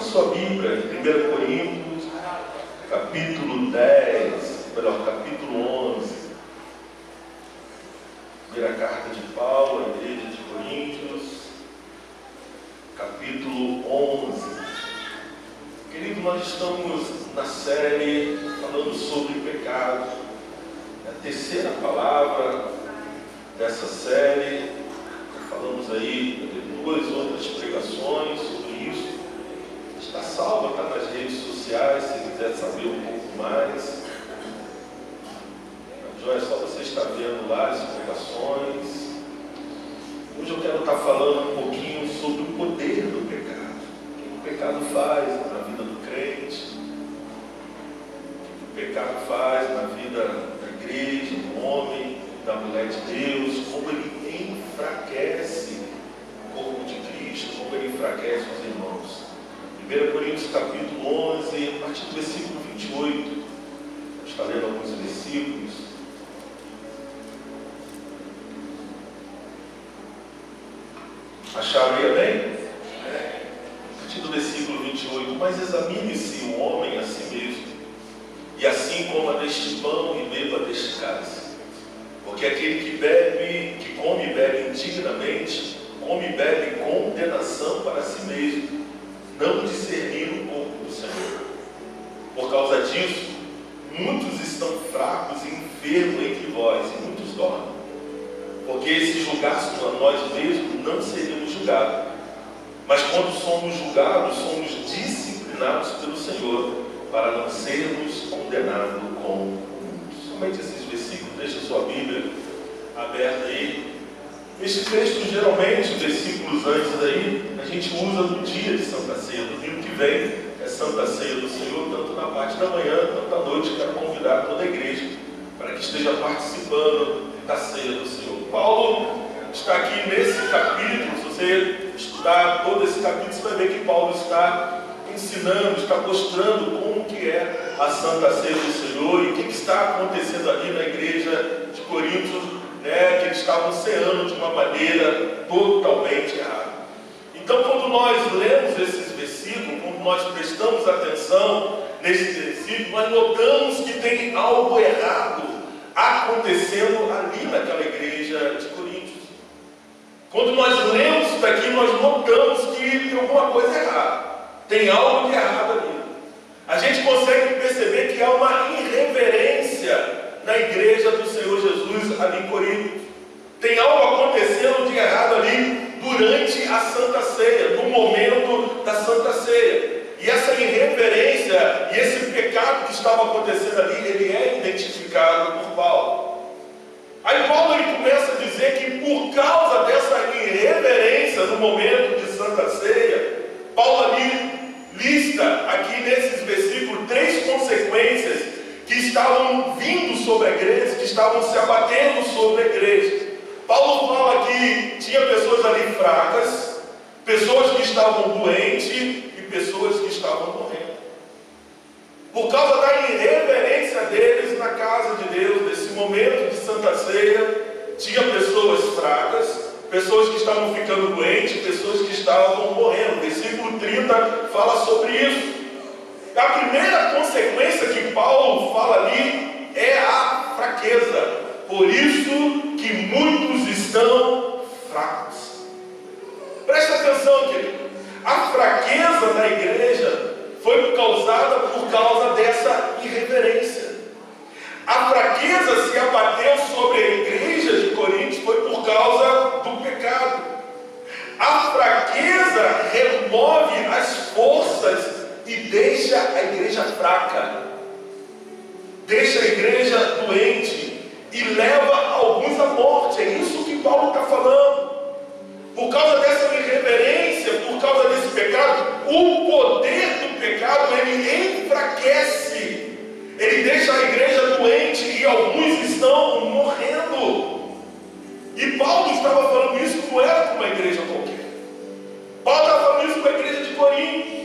sua Bíblia, em 1 Coríntios, capítulo 10, capítulo 11. Primeira carta de Paulo à igreja de Coríntios, capítulo 11. Querido, nós estamos na série falando sobre pecado. É a terceira palavra dessa série. Falamos aí de 2 outras pregações sobre isso. Está salva, está nas redes sociais, se quiser saber um pouco mais. João, é só você estar vendo lá as pregações. Hoje eu quero estar falando um pouquinho sobre o poder do pecado. O que o pecado faz na vida do crente. O que o pecado faz na vida da igreja, do homem, da mulher de Deus. Como ele enfraquece o corpo de Cristo, como ele enfraquece os irmãos. 1 Coríntios capítulo 11, a partir do versículo 28. Vamos estar lendo alguns versículos. Acharam aí, amém? A partir do versículo 28. Mas examine-se o homem a si mesmo, e assim coma deste pão e beba deste cálice. Porque aquele que come e bebe indignamente, come e bebe condenação para si mesmo, não discernindo o corpo do Senhor. Por causa disso, muitos estão fracos e enfermos entre vós, e muitos dormem. Porque se julgássemos a nós mesmos, não seríamos julgados. Mas quando somos julgados, somos disciplinados pelo Senhor, para não sermos condenados com o mundo. Somente esses versículos, deixa a sua Bíblia aberta aí. Este texto, geralmente, versículos antes aí, a gente usa no dia de Santa Ceia. Domingo que vem é Santa Ceia do Senhor, tanto na parte da manhã, quanto à noite. Quero convidar toda a igreja para que esteja participando da Ceia do Senhor. Paulo está aqui nesse capítulo. Se você estudar todo esse capítulo, você vai ver que Paulo está ensinando, está mostrando como que é a Santa Ceia do Senhor e o que está acontecendo ali na igreja de Corinto, que eles estavam ceando de uma maneira totalmente errada. Então, quando nós lemos esses versículos, quando nós prestamos atenção nesses versículos, nós notamos que tem algo errado acontecendo ali naquela igreja de Coríntios. Quando nós lemos isso daqui, nós notamos que tem alguma coisa errada. Tem algo de errado ali. A gente consegue perceber que há uma irreverência na igreja do Senhor Jesus ali em Corinto. Tem algo acontecendo de errado ali durante a Santa Ceia, no momento da Santa Ceia. E essa irreverência e esse pecado que estava acontecendo ali, ele é identificado por Paulo. Aí Paulo ele começa a dizer que por causa dessa irreverência no momento de Santa Ceia, Paulo ali lista aqui nesses versículos 3 consequências que estavam vindo sobre a igreja, que estavam se abatendo sobre a igreja. Paulo fala que tinha pessoas ali fracas, pessoas que estavam doentes e pessoas que estavam morrendo. Por causa da irreverência deles na casa de Deus, nesse momento de Santa Ceia, tinha pessoas fracas, pessoas que estavam ficando doentes, pessoas que estavam morrendo. Versículo 30 fala sobre isso. A primeira consequência que Paulo fala ali é a fraqueza. Por isso que muitos estão fracos. Presta atenção, querido. A fraqueza da igreja foi causada por causa dessa irreverência. A fraqueza se abateu sobre a igreja de Corinto foi por causa do pecado. A fraqueza remove as forças e deixa a igreja fraca, deixa a igreja doente e leva alguns à morte. É isso que Paulo está falando. Por causa dessa irreverência, por causa desse pecado, o poder do pecado ele enfraquece, ele deixa a igreja doente e alguns estão morrendo. E Paulo estava falando isso, não era com uma igreja qualquer. Paulo estava falando isso com a igreja de Corinto.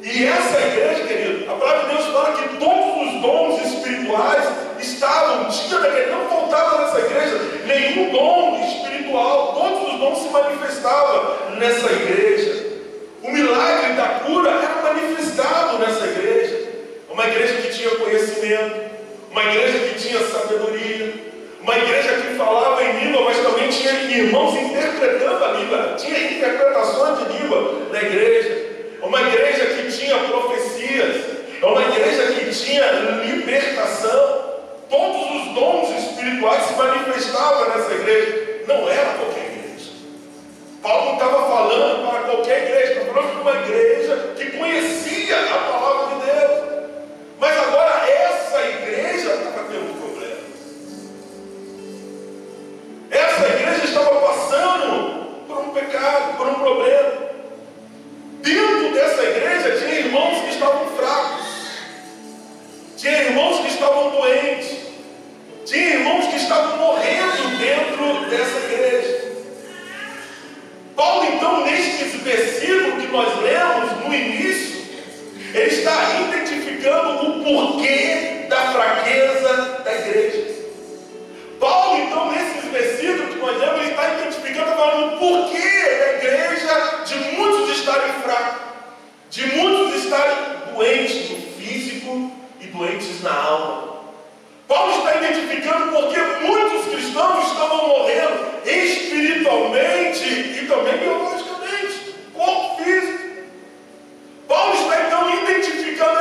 E essa igreja, querido, a palavra de Deus fala que todos os dons espirituais estavam, não faltava nessa igreja nenhum dom espiritual, todos os dons se manifestavam nessa igreja. O milagre da cura era porquê da fraqueza da igreja. Paulo, então, nesses versículos que nós lemos, ele está identificando, falando o porquê da igreja de muitos estarem fracos, de muitos estarem doentes no físico e doentes na alma. Paulo está identificando porque muitos cristãos estavam morrendo espiritualmente e também biologicamente, corpo físico. Paulo está então identificando,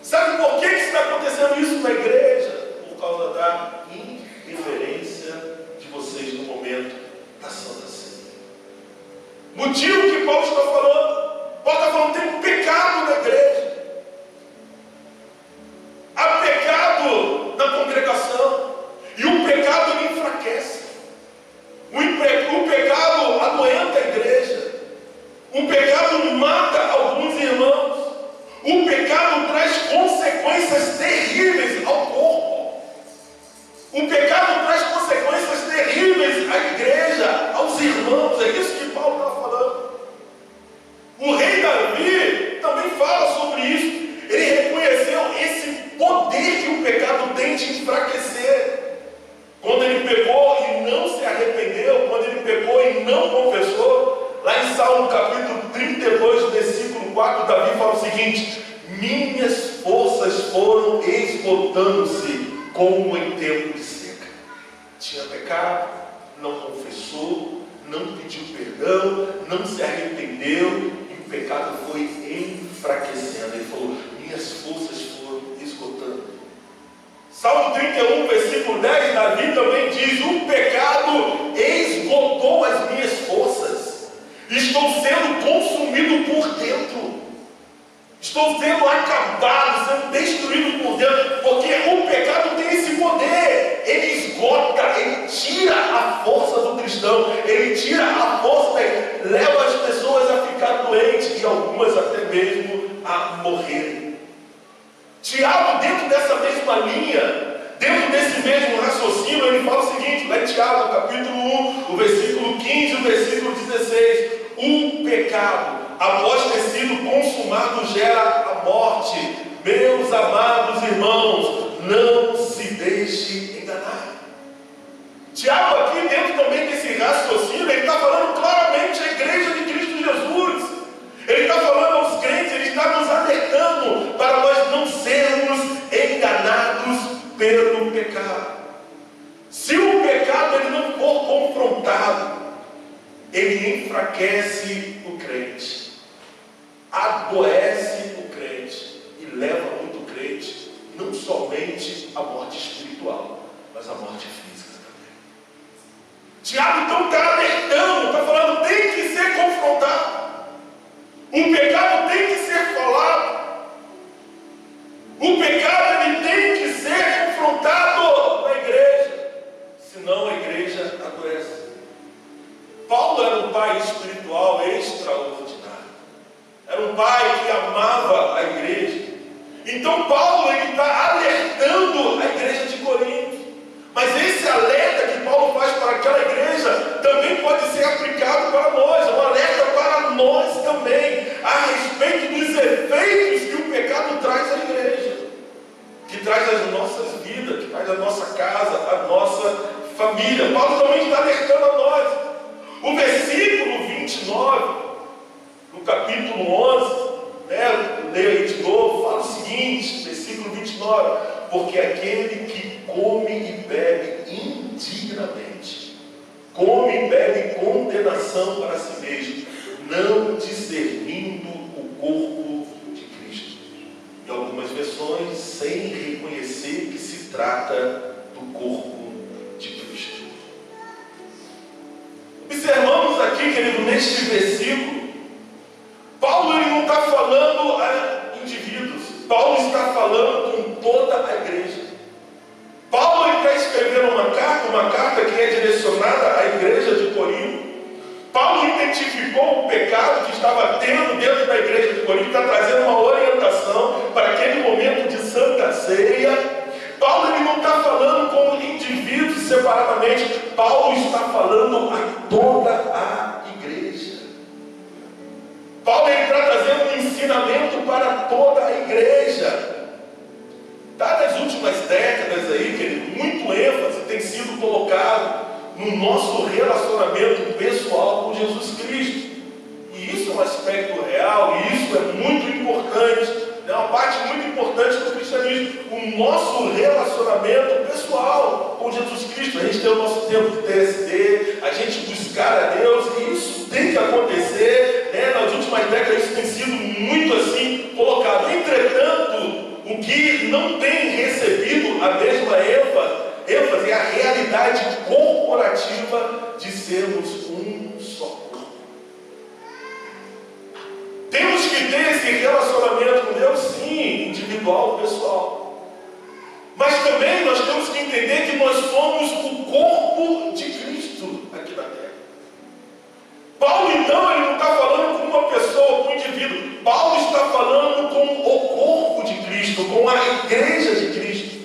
sabe por que está acontecendo isso na igreja? Por causa da indiferença de vocês no momento da Santa Ceia. Motivo que Paulo está falando. Paulo está falando que tem um pecado na igreja. Há pecado na congregação. E o pecado ele enfraquece. O pecado adoenta a igreja. O pecado mata alguns irmãos. O pecado traz consequências terríveis ao corpo. O pecado traz consequências terríveis à igreja, aos irmãos. É isso que Paulo está falando. O rei Davi também fala sobre isso. Ele reconheceu esse poder que o pecado tem de enfraquecer. Quando ele pegou e não se arrependeu, quando ele pegou e não confessou, lá em Salmo capítulo 32, versículo 4, Davi fala o seguinte: minhas forças foram esgotando-se como em tempo de seca. Tinha pecado, não confessou, não pediu perdão, não se arrependeu, e o pecado foi enfraquecendo. Ele falou: minhas forças foram esgotando. Salmo 31, versículo 10, Davi também diz: o pecado esgotou as minhas forças, estou sendo consumido por dentro, estou sendo acabado, sendo destruído por dentro, porque o pecado tem esse poder, ele esgota, ele tira a força do cristão, ele tira a força, leva as pessoas a ficar doentes e algumas até mesmo a morrerem. Tiago, dentro dessa mesma linha, dentro desse mesmo raciocínio, ele fala o seguinte, lá em Tiago, capítulo 1, o versículo 15 e o versículo 16: o pecado, após ter sido consumado, gera a morte. Meus amados irmãos, não se deixe enganar. Tiago, aqui dentro também desse raciocínio, ele está falando claramente à igreja de Cristo Jesus. Ele está falando aos crentes, ele está nos alertando para nós não sermos enganados pelo pecado. Se o pecado ele não for confrontado, ele enfraquece o crente, adoece o crente e leva muito crente não somente à morte espiritual, mas à morte física também. Tiago então está alertando, está falando, tem que ser confrontado. O pecado tem que ser falado. O pecado ele tem que ser confrontado na igreja, senão a igreja adoece. Paulo era um pai espiritual extraordinário. Era um pai que amava a igreja. Então Paulo está alertando a igreja de Corinto. Mas esse alerta que Paulo faz para aquela igreja também pode ser aplicado para nós. É um alerta para nós também, a respeito dos efeitos que o pecado traz à igreja, que traz às nossas vidas, que traz à nossa casa, à nossa família. Paulo também está alertando a nós. O versículo 29, no capítulo 11, leia aí de novo, fala o seguinte, versículo 29: porque aquele que come e bebe indignamente, come e bebe condenação para si mesmo, não discernindo o corpo de Cristo. Em algumas versões, sem reconhecer que se trata do corpo de Cristo. Observamos aqui, querido, neste versículo, Paulo ele não está falando a indivíduos, Paulo está falando com toda a igreja. Paulo ele está escrevendo uma carta que é direcionada à igreja de Corinto. Paulo identificou o pecado que estava tendo dentro da igreja de Corinto, está trazendo uma orientação para aquele momento de Santa Ceia. Paulo ele não está falando como indivíduos separadamente, Paulo está falando a toda a igreja. Paulo está trazendo um ensinamento para toda a igreja. no nosso relacionamento pessoal com Jesus Cristo. E isso é um aspecto real, e isso é muito importante, é uma parte muito importante do cristianismo, o nosso relacionamento pessoal com Jesus Cristo. A gente tem o nosso tempo de TSD, a gente buscar a Deus, e isso tem que acontecer, né? Nas últimas décadas isso tem sido muito assim colocado. Entretanto, o que não tem recebido a mesma ênfase é a realidade corporativa de sermos um só corpo. Temos que ter esse relacionamento com Deus, sim, individual, pessoal. Mas também nós temos que entender que nós somos o corpo de Cristo aqui na terra. Paulo, então, ele não está falando com uma pessoa, com um indivíduo. Paulo está falando com o corpo de Cristo, com a igreja de Cristo.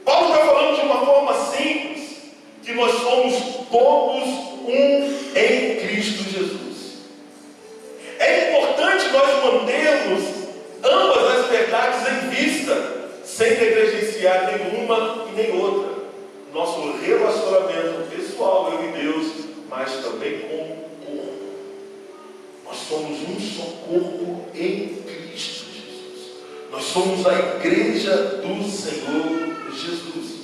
Paulo está falando de uma forma simples, que nós somos todos um em Cristo Jesus. É importante nós mantermos ambas as verdades em vista, sem negligenciar nenhuma e nem outra. Nosso relacionamento pessoal, eu e Deus, mas também com o corpo. Nós somos um só corpo em Cristo Jesus. Nós somos a igreja do Senhor Jesus.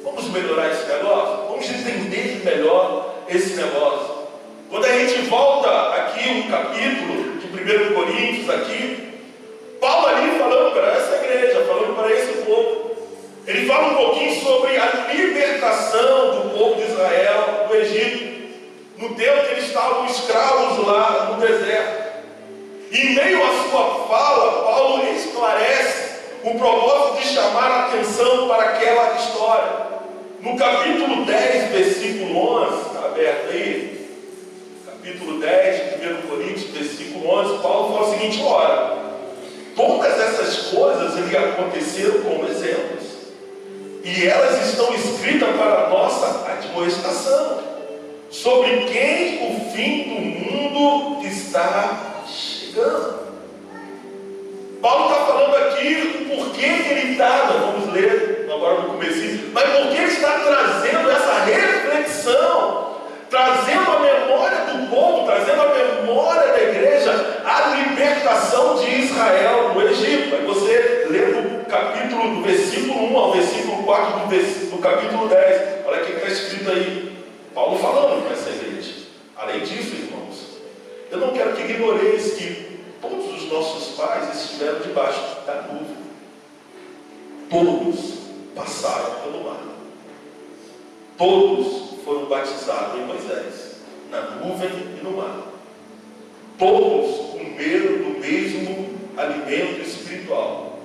Vamos melhorar esse negócio? Vamos entender melhor esse negócio. Quando a gente volta aqui um capítulo de 1 Coríntios aqui, Paulo ali falando para essa igreja, falando para esse povo, ele fala um pouquinho sobre a libertação do povo de Israel do Egito, no tempo que eles estavam escravos lá no deserto. E em meio à sua fala, Paulo esclarece o propósito de chamar a atenção para aquela história. No capítulo 10, versículo 11, está aberto aí, capítulo 10, 1 Coríntios, versículo 11, Paulo fala o seguinte: ora, todas essas coisas lhe aconteceram como exemplos, e elas estão escritas para a nossa admoestação, sobre quem o fim do mundo está chegando. Paulo está falando aqui o porquê que ele está, nós vamos ler agora no comecinho, mas por que ele está trazendo essa reflexão, trazendo a memória do povo, trazendo a memória da igreja, a libertação de Israel do Egito. Aí você lê do capítulo, do versículo 1 ao versículo 4 do capítulo 10. Olha o que está escrito aí. Paulo falando para essa igreja. Além disso, irmãos, eu não quero que ignoreis que todos os nossos pais estiveram debaixo da nuvem. Todos passaram pelo mar. Todos foram batizados em Moisés, na nuvem e no mar. Todos comeram do mesmo alimento espiritual.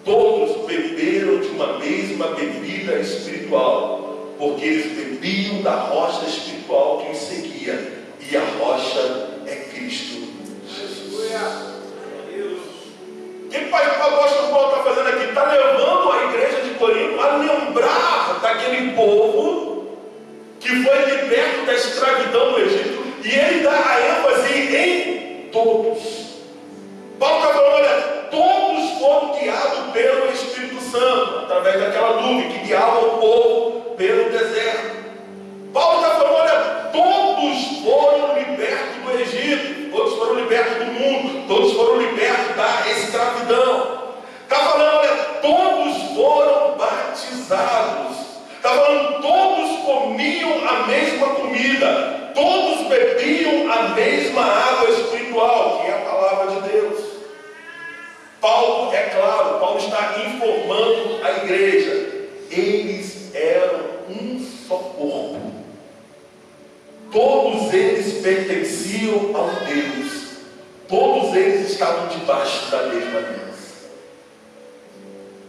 Todos beberam de uma mesma bebida espiritual, porque eles bebiam da rocha espiritual que os seguia, e a rocha é Cristo Jesus. O que o apóstolo Paulo está fazendo aqui? Está levando a igreja de Corinto a lembrar daquele povo que foi liberto da escravidão do Egito, e ele dá a ênfase em todos. Paulo está falando, olha, todos foram guiados pelo Espírito Santo, através daquela nuvem que guiava o povo pelo deserto. Paulo está falando, olha, todos foram libertos do Egito, todos foram libertos do mundo, todos foram libertos da escravidão. Está falando, olha, todos foram batizados. Está falando, todos comiam a mesma comida, todos bebiam a mesma água espiritual, que é a palavra de Deus. Paulo, é claro, Paulo está informando a igreja, eles eram um só corpo. Todos eles pertenciam a um Deus. Todos eles estavam debaixo da mesma aliança.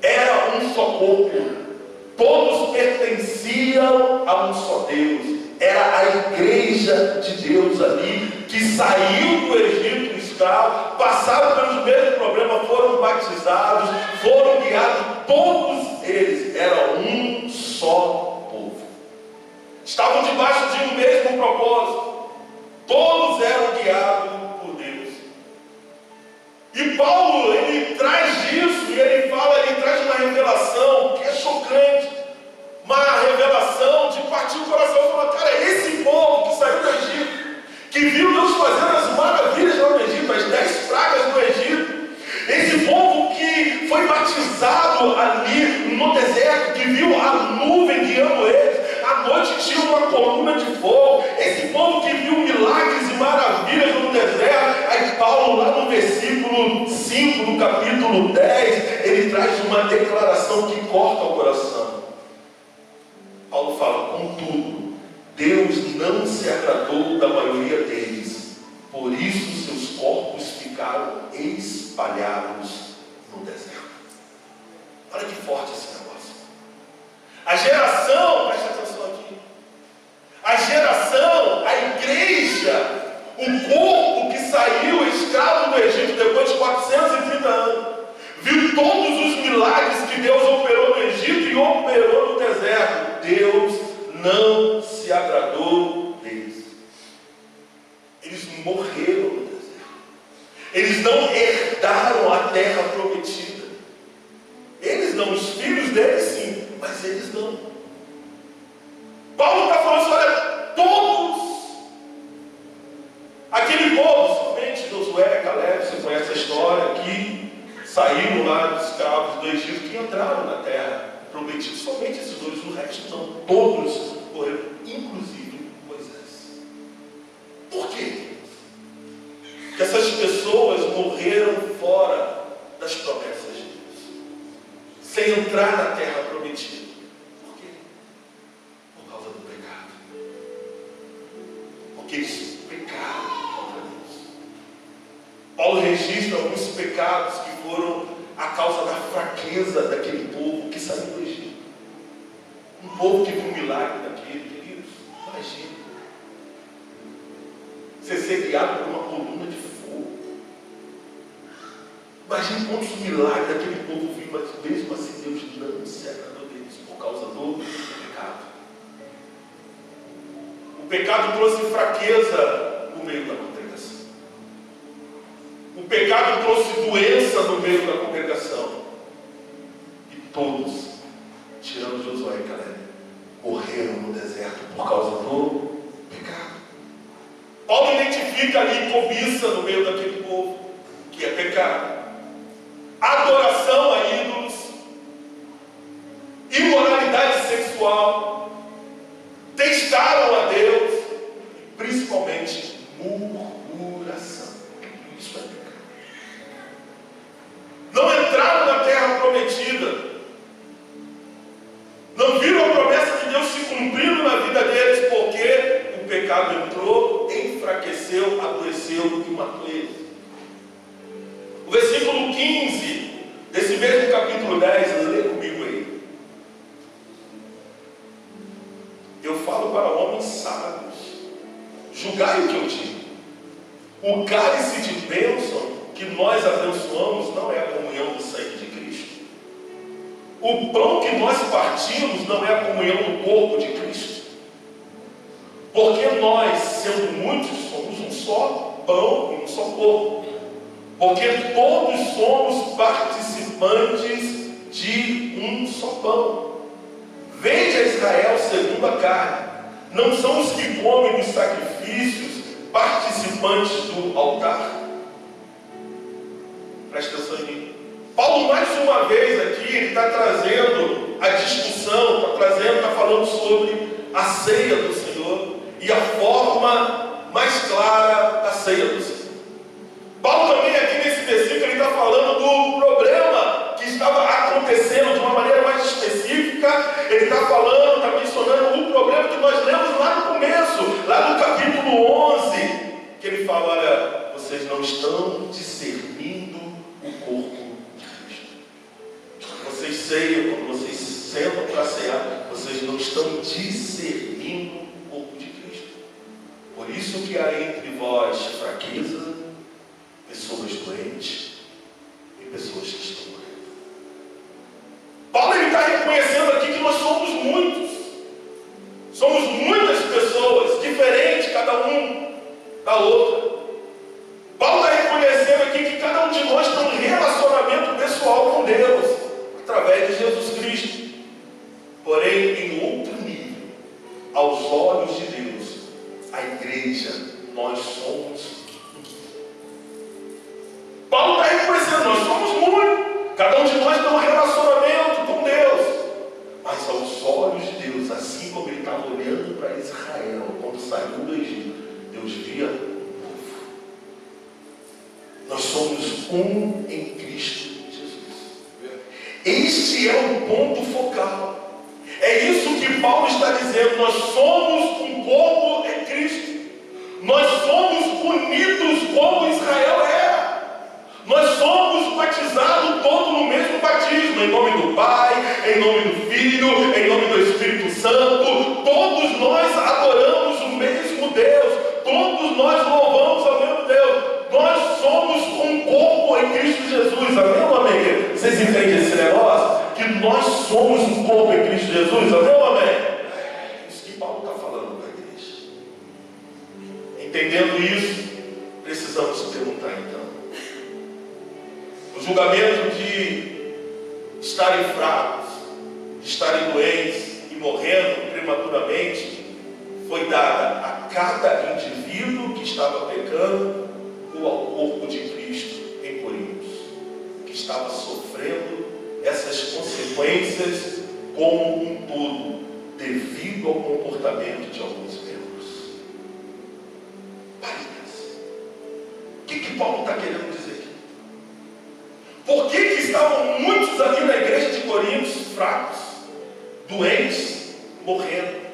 Era um só corpo. Todos pertenciam a um só Deus. Era a igreja de Deus ali, que saiu do Egito escravo, passaram pelos mesmos problemas, foram batizados, foram guiados. Todos eles eram um só povo. Estavam debaixo de um mesmo propósito. Todos eram guiados por Deus. E Paulo, ele traz isso, e ele fala, ele traz uma revelação que é chocante. Uma revelação de partir o coração. Deus fazendo as maravilhas lá no Egito, as 10 pragas no Egito. Esse povo que foi batizado ali no deserto, que viu a nuvem guiando eles, à noite tinha uma coluna de fogo. Esse povo que viu milagres e maravilhas no deserto. Aí Paulo, lá no versículo 5 do capítulo 10, ele traz uma declaração que corta o coração. Paulo fala: contudo, Deus não se agradou da maioria deles, por isso seus corpos ficaram espalhados no deserto. Olha que forte esse negócio. A geração, presta atenção aqui, a geração, a igreja, o corpo que saiu escravo do Egito depois de 430 anos, viu todos os milagres que Deus operou no Egito e operou no deserto. Deus não se agradou deles. Eles morreram no deserto. Eles não herdaram a terra prometida. Eles não, os filhos deles sim, mas eles não. Paulo está falando assim: olha, todos, aquele povo, somente Josué, Caleb, você conhece a história, que saíram lá dos escravos do Egito, que entraram na terra prometida. Somente esses dois, o resto não. Todos morreram, inclusive Moisés. Por quê? Que essas pessoas morreram fora das promessas de Deus, sem entrar na terra prometida. Por quê? Por causa do pecado. Porque eles pecaram contra Deus. Paulo registra alguns pecados que foram a causa da fraqueza daquele povo que saiu do Egito. Um povo que viu um milagre daquele, queridos. Imagina você ser guiado por uma coluna de fogo. Imagina quantos milagres aquele povo viu, mas mesmo assim Deus não se agradou deles por causa do pecado. O pecado trouxe fraqueza no meio da congregação. O pecado trouxe doença no meio da congregação. E todos, tirando Josué e Caleb, morreram no deserto por causa do pecado. Paulo identifica ali cobiça no meio daquele povo, que é pecado. Adoração a ídolos, imoralidade sexual, testaram a Deus e principalmente murmuração. Isso é pecado. Não entraram na terra prometida, não viram a promessa de Deus se cumprindo na vida deles, porque o pecado entrou, enfraqueceu, adoeceu e matou eles. O versículo 15 desse mesmo capítulo 10, lê comigo aí. Eu falo para homens sábios, julgai o que eu digo. O cálice de bênção que nós abençoamos não é a comunhão do sangue de Cristo. O pão que nós partimos não é a comunhão do corpo de Cristo. Porque nós, sendo muitos, somos um só pão e um só corpo. Porque todos somos participantes de um só pão. Vede a Israel segundo a carne. Não são os que comem dos sacrifícios participantes do altar. Presta atenção em mim. Paulo, mais uma vez aqui, ele está trazendo a discussão, está falando sobre a ceia do Senhor e a forma mais clara da ceia do Senhor. Paulo também aqui nesse versículo, ele está falando do problema que estava acontecendo de uma maneira mais específica. Ele está falando, está mencionando o problema que nós lemos lá no começo, lá no capítulo 11, que ele fala: olha, vocês não estão discernindo o corpo de Cristo. Vocês ceiam, quando vocês sentam para cear, vocês não estão discernindo o corpo de Cristo. Por isso que há entre vós fraqueza, pessoas doentes e pessoas que estão morrendo. Paulo está reconhecendo aqui que nós somos muitos. Somos muitas pessoas, diferentes, cada um da outra. Paulo está reconhecendo aqui que cada um de nós tem um relacionamento pessoal com Deus, através de Jesus Cristo. Porém, em outro nível, aos olhos de Deus, a igreja, nós somos Cada um de nós tem um relacionamento com Deus. Mas aos olhos de Deus, assim como ele estava olhando para Israel quando saiu do Egito, Deus via o povo. Nós somos um em Cristo Jesus. Este é o ponto focal. É isso que Paulo está dizendo. Nós somos um corpo em Cristo. Nós somos unidos como Israel era. Nós somos batizados todos no mesmo batismo, em nome do Pai, em nome do Filho, em nome do Espírito Santo. Todos nós adoramos o mesmo Deus. Todos nós louvamos ao mesmo Deus. Nós somos um corpo em Cristo Jesus. Amém ou amém? Vocês entendem esse negócio? Que nós somos um corpo em Cristo Jesus. Amém ou amém? É isso que Paulo está falando para a igreja. Entendendo isso, precisamos perguntar então. O julgamento de estarem fracos, de estarem doentes e morrendo prematuramente foi dada a cada indivíduo que estava pecando ou ao corpo de Cristo em Coríntios, que estava sofrendo essas consequências como um todo, devido ao comportamento de alguns membros. Pare. O que Paulo está querendo dizer aqui? Por que estavam muitos ali na igreja de Coríntios fracos, doentes, morrendo?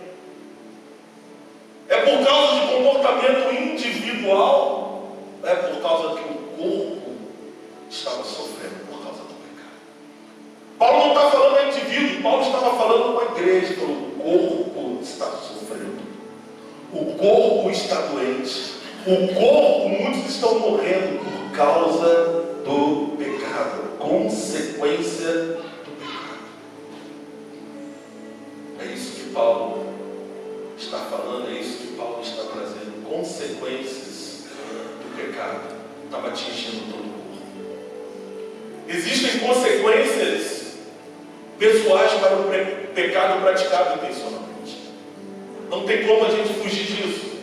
É por causa de comportamento individual? É por causa que o corpo estava sofrendo por causa do pecado? Paulo não está falando a indivíduo, Paulo estava falando com a igreja. O corpo está sofrendo, o corpo está doente, o corpo, muitos estão morrendo por causa do pecado, consequência do pecado. É isso que Paulo está falando, é isso que Paulo está trazendo. Consequências do pecado estava atingindo todo o corpo. Existem consequências pessoais para o pecado praticado intencionalmente. Não tem como a gente fugir disso.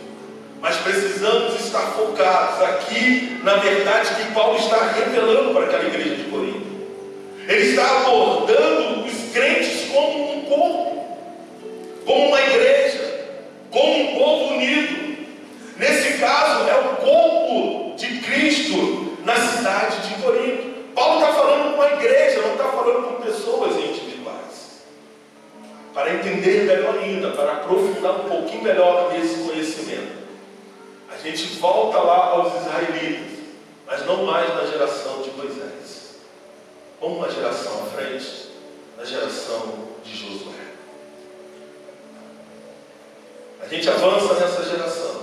Mas precisamos estar focados aqui na verdade que Paulo está revelando para aquela igreja de Corinto. Ele está abordando os crentes como um corpo, como uma igreja, como um povo unido. Nesse caso, é o corpo de Cristo na cidade de Corinto. Paulo está falando com a igreja, não está falando com pessoas individuais. Para entender melhor ainda, para aprofundar um pouquinho melhor nesse conhecimento, a gente volta lá aos israelitas, mas não mais na geração de Moisés. Vamos uma geração à frente, na geração de Josué. A gente avança nessa geração.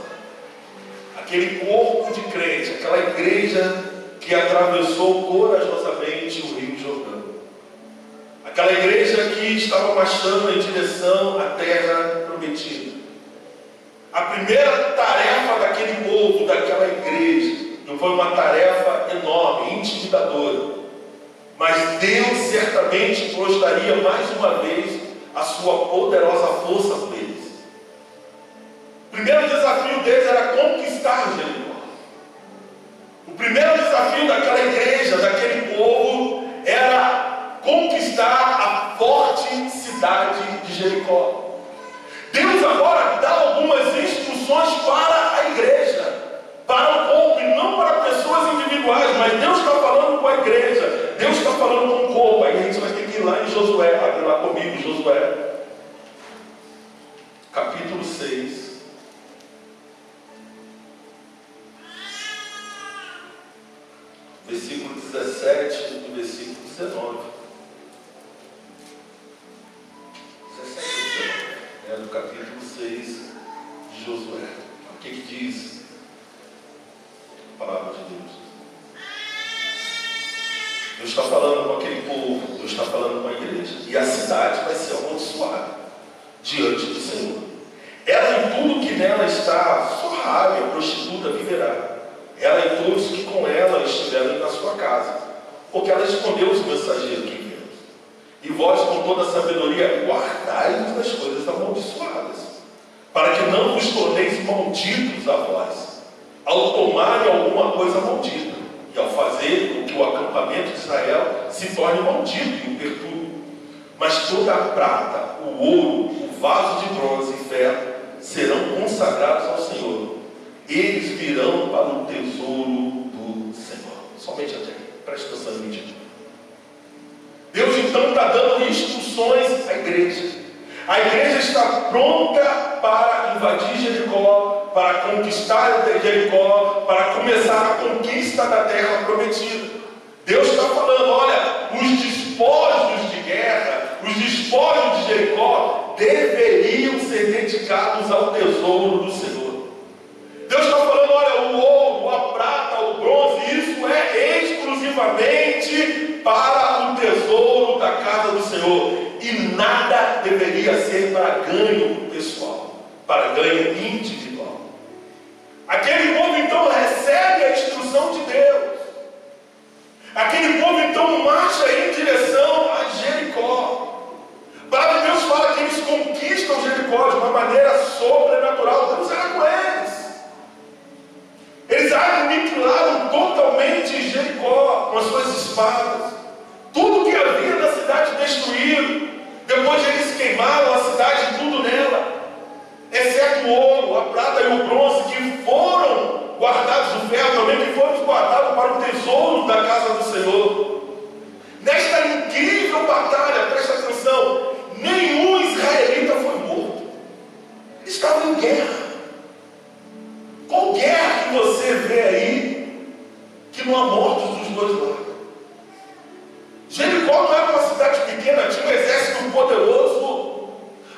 Aquele corpo de crente, aquela igreja que atravessou corajosamente o Rio Jordão. Aquela igreja que estava marchando em direção à terra prometida. A primeira tarefa daquele povo, daquela igreja, não foi uma tarefa enorme, intimidadora. Mas Deus certamente mostraria mais uma vez a sua poderosa força por eles. O primeiro desafio deles era conquistar Jericó. O primeiro desafio daquela igreja, daquele povo, era conquistar a forte cidade de Jericó. Deus agora dá algumas instruções para a igreja, para o corpo, e não para pessoas individuais, mas Deus está falando com a igreja, Deus está falando com o corpo. Aí a gente vai ter que ir lá em Josué, abre lá comigo Josué, capítulo 6. Versículo 17 e versículo 19. 17 e 19. É do capítulo 6 de Josué. O que diz a palavra de Deus? Deus está falando com aquele povo, Deus está falando com a igreja. E a cidade vai ser amaldiçoada diante do Senhor. Ela e tudo que nela está, sua rábia, prostituta, viverá. Ela e todos que com ela estiverem na sua casa, porque ela escondeu os mensageiros que enviamos. E vós, com toda a sabedoria, guardai-vos das coisas amaldiçoadas, para que não vos torneis malditos a vós, ao tomarem alguma coisa maldita, e ao fazer com que o acampamento de Israel se torne maldito e o perturbe. Mas toda a prata, o ouro, o vaso de bronze e ferro serão consagrados ao Senhor. Eles virão para o tesouro do Senhor. Somente até aqui. Preste atenção no vídeo. Deus então está dando instruções à igreja. A igreja está pronta para invadir Jericó, para conquistar Jericó, para começar a conquista da terra prometida. Deus está falando, olha, os despojos de guerra, os despojos de Jericó deveriam ser dedicados ao tesouro do Senhor. Deus está falando, olha, o ouro, a prata, o bronze, isso é exclusivamente para o tesouro da casa do Senhor. E nada deveria ser para ganho pessoal, para ganho individual. Aquele povo então recebe a instrução de Deus. Aquele povo então marcha em direção a Jericó. A palavra de Deus fala que eles conquistam Jericó de uma maneira sobrenatural. Deus era com eles. Eles aniquilaram totalmente Jericó com as suas espadas. Tudo que havia na cidade destruído. Depois eles queimaram a cidade, tudo nela, exceto o ouro, a prata e o bronze, que foram guardados, o ferro também, que foram guardados para o tesouro da casa do Senhor. Nesta incrível batalha, presta atenção, nenhum israelita foi morto. Estavam em guerra. Qual guerra que você vê aí que não há mortos dos dois lados? Jericó não era uma cidade pequena, tinha um exército poderoso,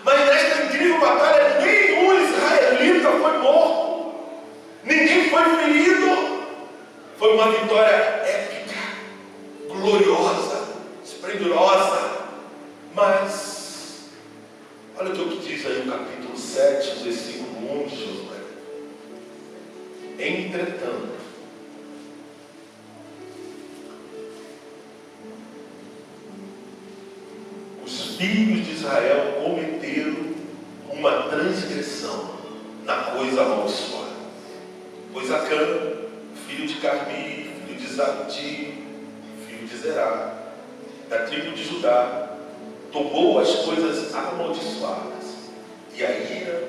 mas nesta incrível batalha nenhum israelita foi morto, ninguém foi ferido. Foi uma vitória épica, gloriosa, esplendorosa. Mas olha o que diz aí no capítulo 7, versículo 1 de Josué. Entretanto, os filhos de Israel cometeram uma transgressão na coisa amaldiçoada. Pois Acã, filho de Carmi, filho de Zabdi, filho de Zerá, da tribo de Judá, tomou as coisas amaldiçoadas, e a ira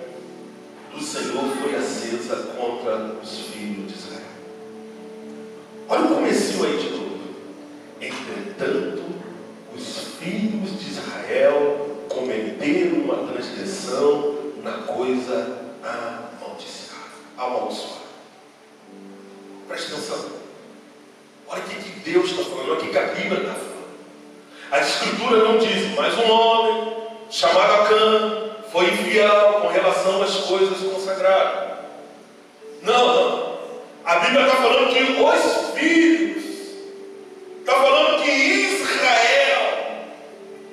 do Senhor foi acesa contra os filhos de Israel. Olha o comecinho aí de novo. Entretanto, os filhos de Israel cometeram uma transgressão na coisa amaldiçoada. Presta atenção. Olha o que Deus está falando, olha o que a Bíblia está falando. A Escritura não diz, mas um homem chamado Acã foi infiel com relação às coisas consagradas. Não. A Bíblia está falando que os filhos, está falando que Israel,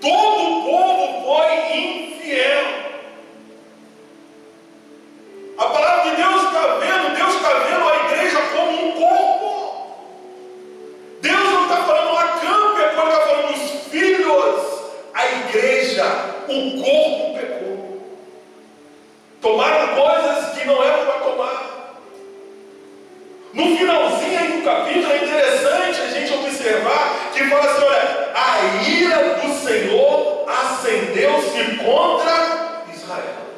todo o povo foi infiel. A palavra de Deus está vendo a igreja como um corpo. Deus não está falando uma campo, ele está falando os filhos, a igreja, o corpo pecou. Tomaram coisas que não eram para tomar. No finalzinho aí do capítulo é interessante a gente observar que fala assim, olha, a ira do Senhor acendeu-se contra Israel.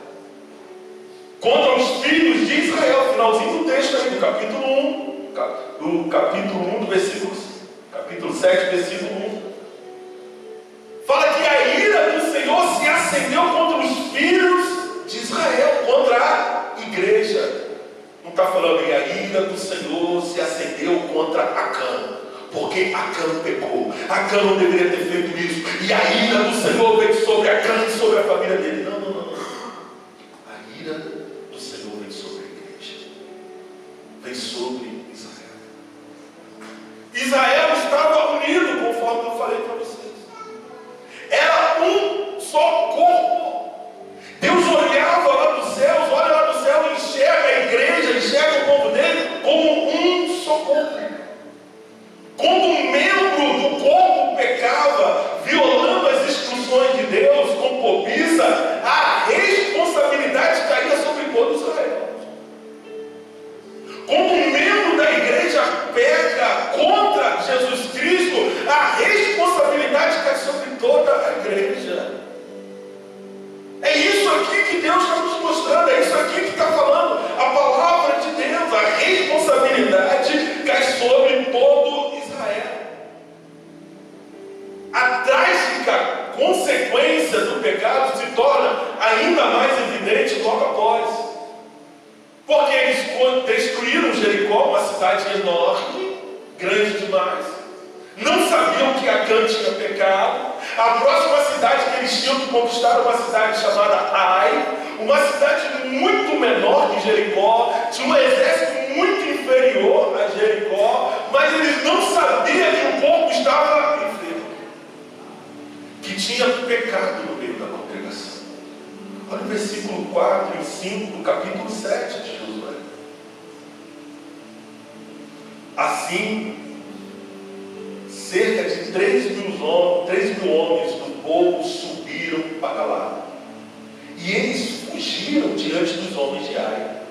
Contra os filhos de Israel. Finalzinho do texto aí do capítulo 1. Do capítulo 1 do versículo, capítulo 7, versículo 1. Fala que a ira do Senhor se acendeu contra os filhos de Israel, contra a igreja. Não está falando que a ira do Senhor se acendeu contra Acã, porque Acã pecou. Acã não deveria ter feito isso, e a ira do Senhor veio sobre Acã e sobre a família dele. Não. A ira do Senhor veio sobre a igreja, veio sobre Israel. Israel estava unido, conforme eu falei para vocês. Era um só corpo. Deus olhava lá dos céus, olha lá do céu e enxerga a igreja, enxerga o povo dele como um só corpo. Quando um membro do corpo pecava, violando as instruções de Deus com cobiça, a responsabilidade caía sobre todo Israel. Quando um membro da igreja peca contra Jesus Cristo, a responsabilidade toda a igreja. É isso aqui que Deus está nos mostrando, é isso aqui que está falando a palavra de Deus. A responsabilidade cai sobre todo Israel. A trágica consequência do pecado se torna ainda mais evidente logo após. Porque eles destruíram Jericó, uma cidade enorme, grande demais. Não sabiam que Acã tinha pecado. A próxima cidade que eles tinham que conquistar era uma cidade chamada Ai, uma cidade muito menor que Jericó, tinha um exército muito inferior a Jericó, mas eles não sabiam que o povo estava enfermo, que tinha pecado no meio da congregação. Olha o versículo 4 e 5 do capítulo 7 de Josué. Assim, cerca de 3 mil homens do povo subiram para lá. E eles fugiram diante dos homens de Ai.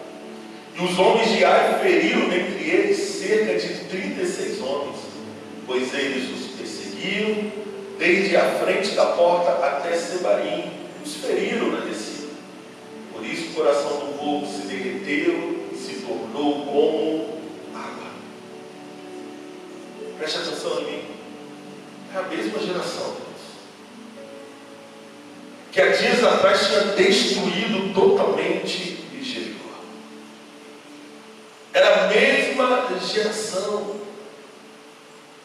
E os homens de Ai feriram dentre eles cerca de 36 homens, pois eles os perseguiram desde a frente da porta até Sebarim, os feriram na descida. Por isso o coração do povo se derreteu e se tornou como água. Preste atenção em mim. É a mesma geração, Deus, que há dias atrás tinha destruído totalmente Jericó. Era a mesma geração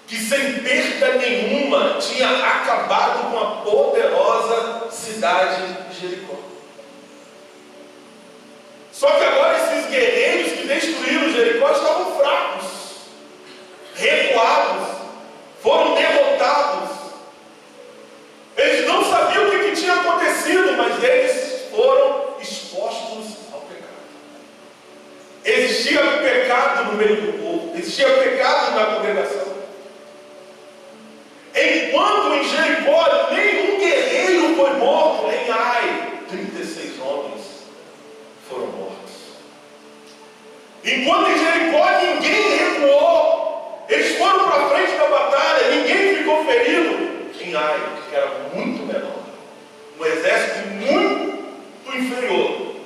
que sem perda nenhuma tinha acabado com a poderosa cidade de Jericó. Só que agora esses guerreiros que destruíram Jericó estavam fracos, recuados, foram derrotados. Eles não sabiam o que tinha acontecido, mas eles foram expostos ao pecado. Existia pecado no meio do povo, existia pecado na congregação. Enquanto em Jericó nenhum guerreiro foi morto, em Ai 36 homens foram mortos. Enquanto em Jericó ninguém recuou, eles foram para frente da batalha, ninguém ficou ferido. Em Ai, que era muito menor, um exército muito inferior,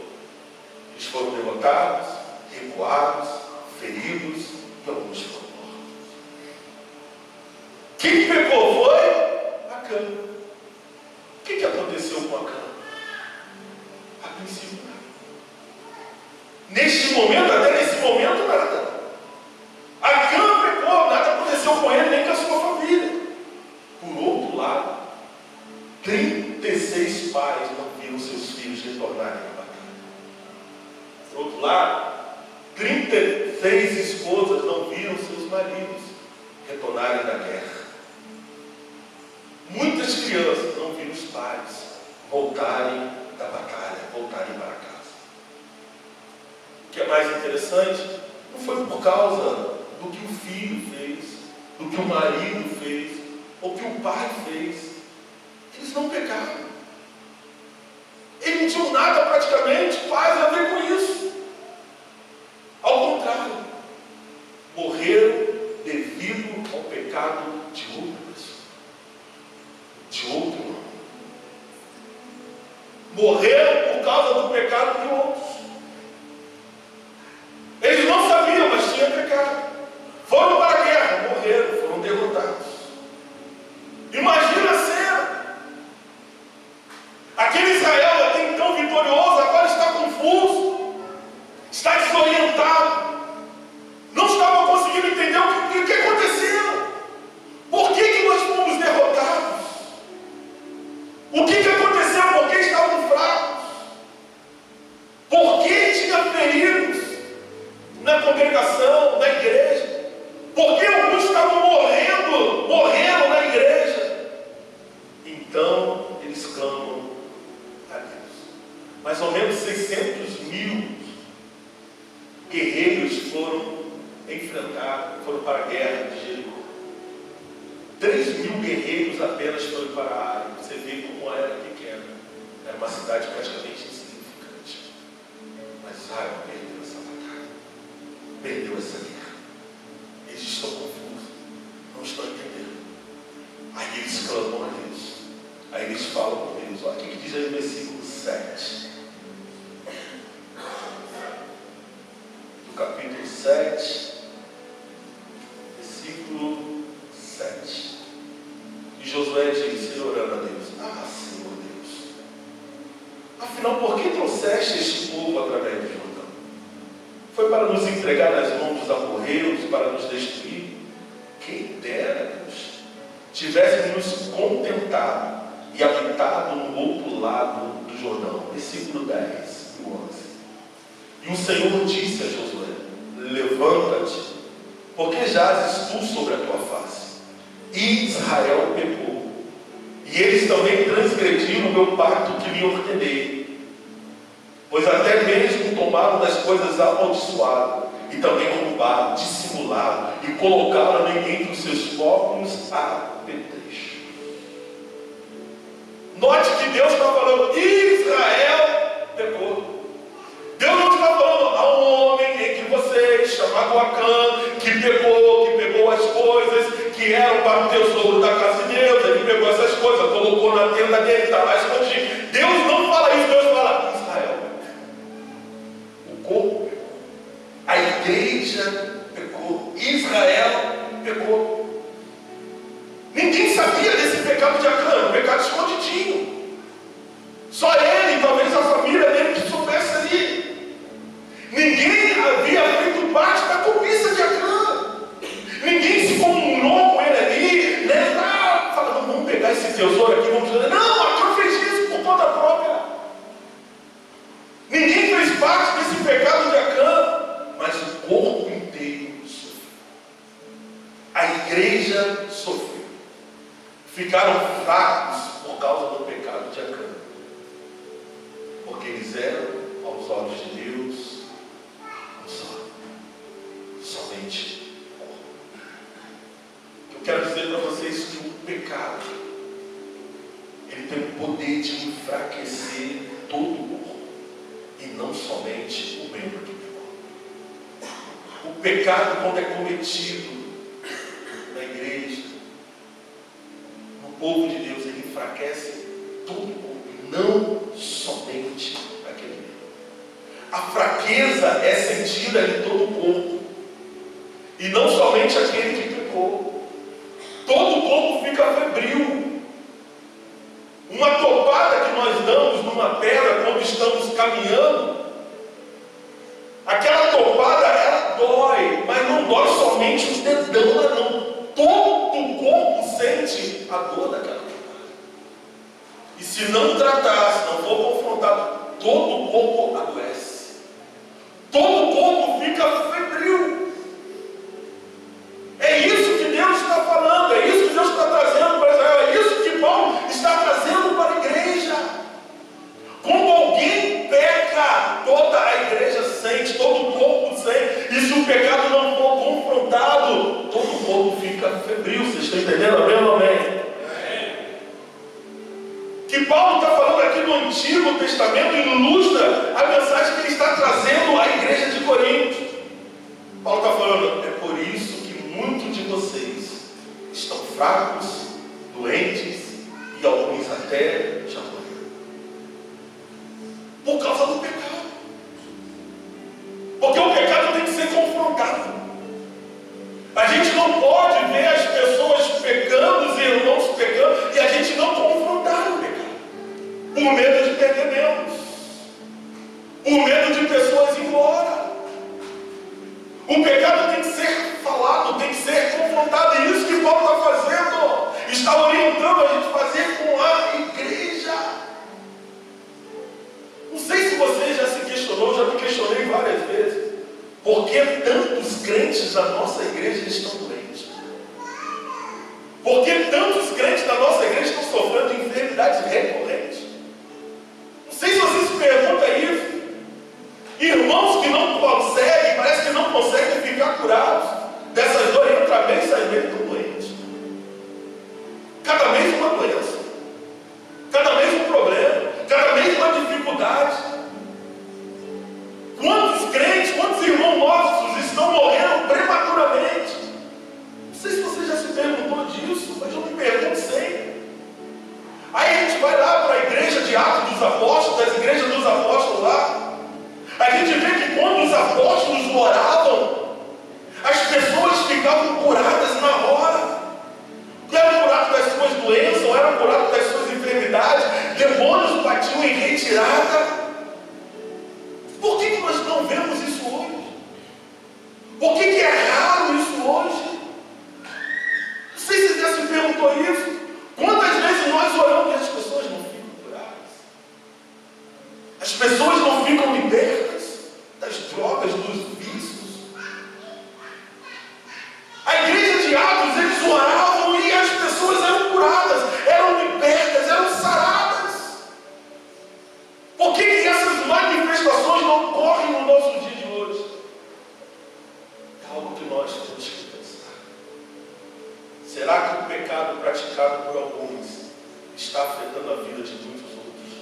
eles foram derrotados, recuados, feridos e alguns foram mortos. Quem pecou foi Acã. O que aconteceu com Acã? A princípio nada. Neste momento, até nesse momento, nada. Acã pecou, nada aconteceu com ele, nem com a sua família. Por outro lado, 36 pais não viram seus filhos retornarem à batalha. Por outro lado, 36 esposas não viram seus maridos retornarem da guerra. Muitas crianças não viram os pais voltarem da batalha, voltarem para casa. O que é mais interessante, não foi por causa do que o filho fez, do que o marido fez, ou que o pai fez. Eles não pecaram. Eles não tinham nada praticamente quase a ver com isso. Ao contrário, morreram devido ao pecado de outra pessoa, de outro homem. Morreram por causa do pecado de outros. Eles não sabiam, mas tinham pecado. Foram para a guerra, morreram, foram derrotados. Imagina a cena. Aquele Israel até então vitorioso, agora está confuso, está desorientado, não estava conseguindo entender o que aconteceu. Por que nós fomos derrotados? O que aconteceu? Por que estavam fracos? Por que tinha feridos na congregação, na igreja? Por que alguns estavam morrendo na igreja? Então eles clamam a Deus. Mais ou menos 600 mil guerreiros foram para a guerra de Jericó. 3 mil guerreiros apenas foram para a área. Você vê como era pequena. Era uma cidade praticamente insignificante. Mas Israel perdeu essa batalha. Perdeu essa guerra. Eles estão confusos. Não estão entendendo. Aí eles clamam a Deus. eles falam com Deus. Olha o que diz aí no versículo 7. Do capítulo 7, versículo 7. E Josué disse, orando a Deus: Senhor Deus, afinal, por que trouxeste este povo através do Jordão? Foi para nos entregar nas mãos dos amorreus, para nos destruir? Quem dera, Deus, tivéssemos nos contentado e habitado no outro lado do Jordão. Versículo 10 e 11. E o Senhor disse a Josué: levanta-te, porque jazes tu sobre a tua face. E Israel pecou, e eles também transgrediram o meu pacto que lhe ordenei, pois até mesmo tomaram das coisas amaldiçoadas, e também roubaram, dissimularam, e colocaram entre os seus povos apetrecho. Note que Deus está falando: Israel pecou. Deus não está falando a um homem entre vocês, chamado Acã, que pegou as coisas que eram para o tesouro da casa de Deus. Ele pegou essas coisas, colocou na tenda dele, está lá escondido. Deus não fala isso, Deus fala: Israel. O corpo pecou, a igreja pecou, Israel pecou. Ninguém sabia desse pecado de Acã, um pecado escondidinho. Só ele, talvez a família dele, que soubesse ali. Ninguém havia feito parte da cobiça de Acã. Ninguém se comunou com ele ali, né? Falando: vamos pegar esse tesouro aqui, vamos fazer. Não, Acã fez isso por conta própria. Ninguém fez parte desse pecado de Acã, mas o corpo inteiro sofreu. A igreja sofreu. Ficaram fracos por causa do pecado de Acã, porque eles eram, aos olhos de Deus, somente corpo. Eu quero dizer para vocês que o pecado, ele tem o poder de enfraquecer todo o corpo, e não somente o membro que pecou. O pecado, quando é cometido na igreja, no povo de Deus, ele enfraquece todo o corpo, não somente aquele membro. A fraqueza é sentida em todo o corpo, e não somente aquele que pecou. Todo o corpo fica febril. Uma topada que nós damos numa pedra quando estamos caminhando, aquela topada, ela dói, mas não dói somente o dedão, não. Todo o corpo sente a dor daquela topada. E se não tratar, se não for confrontado, todo o corpo adoece. Todo o corpo fica febril. É isso que Deus está falando, é isso que Deus está trazendo para Israel, é isso que Paulo está trazendo para a igreja. Quando alguém peca, toda a igreja sente, todo o corpo sente, e se o pecado não for confrontado, todo o corpo fica febril. Vocês estão entendendo? Amém ou amém? Que Paulo está falando aqui no Antigo Testamento ilustra a mensagem que ele está trazendo à igreja de Corinto. Paulo está falando: é por isso que muitos de vocês estão fracos, doentes, e alguns até já morreram, por causa do pecado. Porque o pecado tem que ser confrontado. A gente não pode ver as pessoas pecando, os irmãos pecando, e a gente não confrontar o pecado, por medo de perder menos, por medo de pessoas ir embora. O pecado tem que ser falado, tem que ser confrontado, e isso que Paulo está fazendo, está orientando a gente a fazer com a igreja. Não sei se você já se questionou, já me questionei várias vezes, por que tantos crentes da nossa igreja estão doentes? Por que tantos crentes da nossa igreja estão sofrendo de enfermidades recorrentes? Não sei se você se pergunta isso. Irmãos que não conseguem, parece que não conseguem ficar curados dessas dores, entra bem e sai bem, estão doentes. Cada mês uma doença, cada mês um problema, cada mês uma dificuldade. Quantos crentes, quantos irmãos nossos estão morrendo prematuramente? Não sei se você já se perguntou disso, mas eu me pergunto sempre. Aí a gente vai lá para a igreja de Atos dos Apóstolos, das igrejas dos apóstolos lá. A gente vê que quando os apóstolos oravam, as pessoas ficavam curadas na hora. Eram curados das suas doenças, ou eram curados das suas enfermidades. Demônios batiam em retirada. Por que nós não vemos isso hoje? Por que é raro isso hoje? Não sei se você já se perguntou isso. Quantas vezes nós oramos e as pessoas não ficam curadas? As pessoas não ficam libertas das drogas, dos vícios. A igreja de Atos, eles oravam e as pessoas eram curadas, eram libertas, eram saradas. Por que essas manifestações não ocorrem no nosso dia de hoje? É algo que nós temos que pensar. Será que o pecado praticado por alguns está afetando a vida de muitos outros?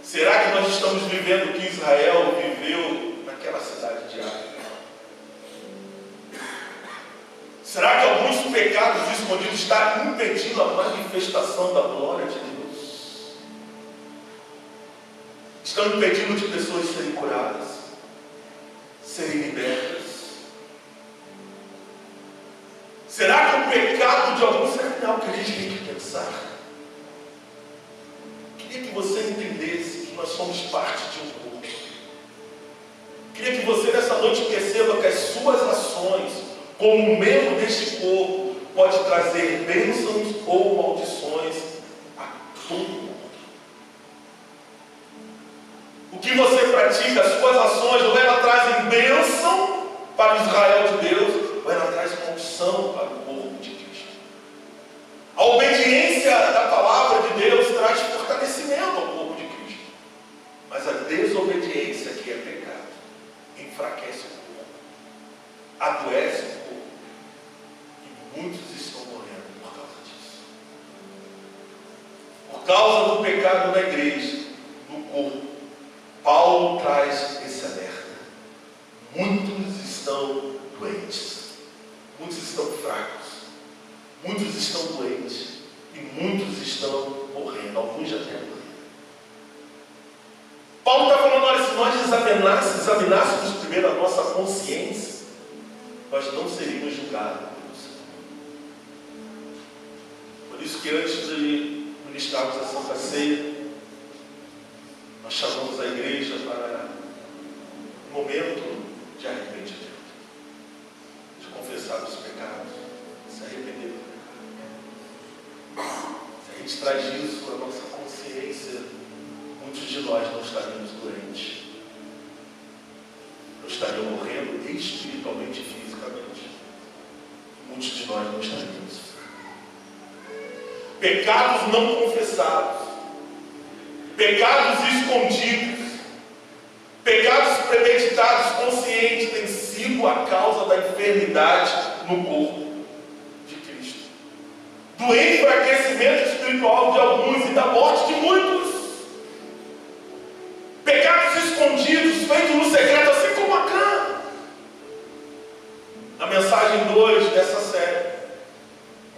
Será que nós estamos vivendo o que Israel viveu naquela cidade de Ai? Será que alguns pecados escondidos estão impedindo a manifestação da glória de Deus? Estão impedindo de pessoas serem curadas, serem libertas? Será que o pecado de alguns é algo que a gente tem que pensar? Queria que você entendesse que nós somos parte de um corpo. Queria que você nessa noite perceba que as suas ações, como membro deste corpo, pode trazer bênçãos ou maldições a todo mundo. O que você pratica, as suas ações, ou ela trazem bênção para o Israel de Deus, ou ela traz maldição para o corpo de Cristo. A obediência da palavra de Deus traz fortalecimento ao corpo de Cristo. Mas a desobediência, que é pecado, enfraquece o corpo, adoece o corpo. E muitos estão morrendo por causa disso. Por causa do pecado da igreja, do corpo, Paulo traz esse alerta. Muitos estão doentes. Muitos estão fracos, muitos estão doentes e muitos estão morrendo, alguns já têm morrido. Paulo está falando, olha, se nós examinássemos primeiro a nossa consciência, nós não seríamos julgados pelo Senhor. Por isso que antes de ministrarmos a Santa Ceia, nós chamamos a igreja para um momento de arrependimento. Confessar os pecados, se arrepender do pecado. Se a gente traz isso à nossa consciência, muitos de nós não estaríamos doentes, não estariam morrendo espiritualmente e fisicamente. Muitos de nós não estaríamos. Pecados não confessados, pecados escondidos, pecados premeditados, conscientes, têm sido a causa da enfermidade no corpo de Cristo, do enfraquecimento espiritual de alguns e da morte de muitos. Pecados escondidos, feitos no secreto, assim como Acã. Na mensagem 2 dessa série,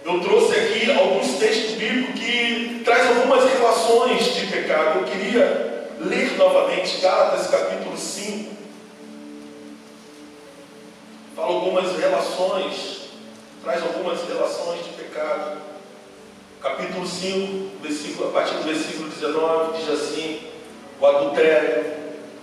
eu trouxe aqui alguns textos bíblicos que trazem algumas relações de pecado. Eu queria ler novamente Gálatas capítulo 5. Fala algumas relações, traz algumas relações de pecado. Capítulo 5, a partir do versículo 19, diz assim: o adultério,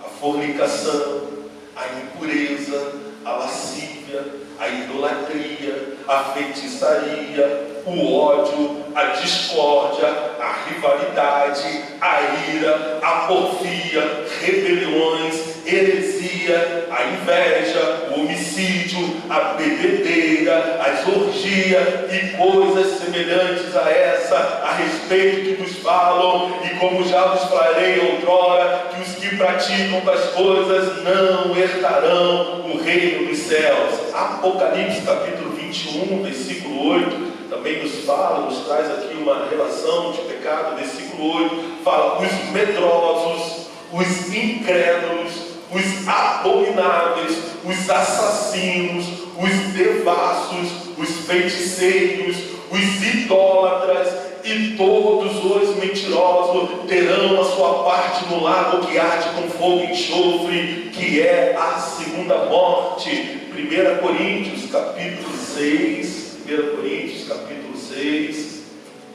a fornicação, a impureza, a lascívia, a idolatria, a feitiçaria, o ódio, a discórdia, a rivalidade, a ira, a porfia, rebeliões, heresia, a inveja, o homicídio, a bebedeira, as orgias e coisas semelhantes a essa, a respeito que vos falam, e como já vos falei outrora, que os que praticam tais coisas não herdarão o reino dos céus. Apocalipse capítulo 21, versículo 8, também nos fala, nos traz aqui uma relação de pecado. Versículo 8 fala: os medrosos, os incrédulos, os abomináveis, os assassinos, os devassos, os feiticeiros, os idólatras e todos os mentirosos terão a sua parte no lago que arde com fogo e enxofre, que é a segunda morte. 1 Coríntios capítulo 6, 1 Coríntios capítulo 6,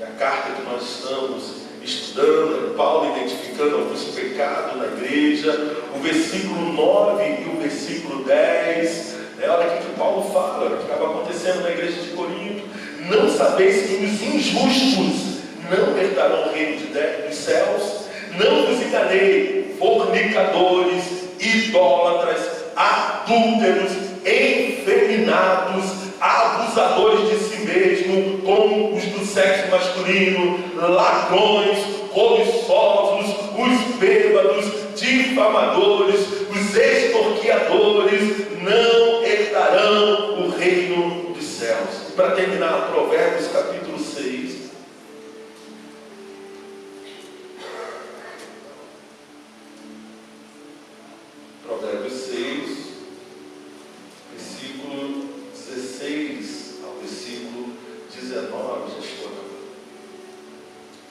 é a carta que nós estamos estudando, Paulo identificando alguns pecados na igreja, o versículo 9 e o versículo 10, olha o que Paulo fala, o que estava acontecendo na igreja de Corinto. Não sabeis que os injustos não herdarão o reino dos céus? Não vos enganei, fornicadores, idólatras, adúlteros, efeminados, abusadores de si mesmo, como os do sexo masculino, ladrões, cobiçosos, os bêbados, difamadores, os extorquiadores, não herdarão o reino dos céus. Para terminar, Provérbios capítulo 6. Provérbios 6, versículo 16 ao versículo 19. Já estou acabando.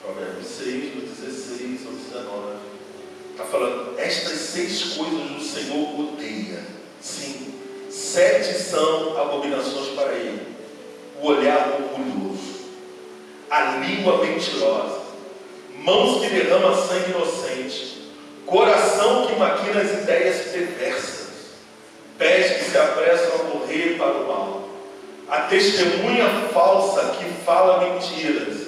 Provérbios 6, do 16 ao 19. Está falando, estas 6 coisas o Senhor odeia. Sim, 7 são abominações para ele: o olhar orgulhoso, a língua mentirosa, mãos que derramam sangue inocente, coração que maquina as ideias perversas, pés que se apressam a correr para o mal, a testemunha falsa que fala mentiras,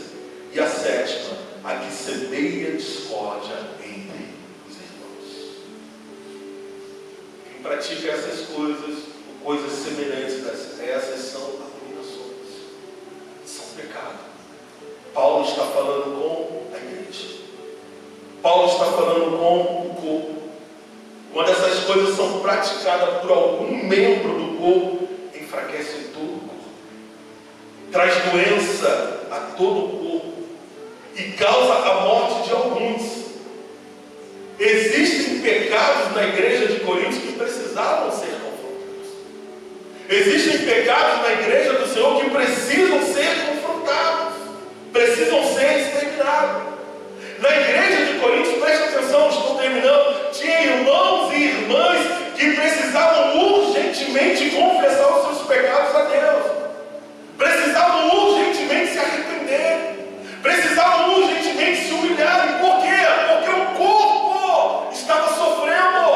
e a 7ª, a que semeia discórdia entre os irmãos. Quem pratica essas coisas, ou coisas semelhantes a essas, são abominações, são pecado. Paulo está falando com a igreja. Paulo está falando com o corpo. Quando essas coisas são praticadas por algum membro do corpo, enfraquece todo o corpo, traz doença a todo o corpo e causa a morte de alguns. Existem pecados na igreja de Corinto que precisavam ser confrontados. Existem pecados na igreja do Senhor que precisam ser confrontados, precisam ser exterminados. Na igreja de Corinto, preste atenção, estou terminando, tinha irmãos e irmãs que precisavam urgentemente confessar os seus pecados a Deus, precisavam urgentemente se arrepender, precisavam urgentemente se humilharem. Por quê? Porque o corpo estava sofrendo,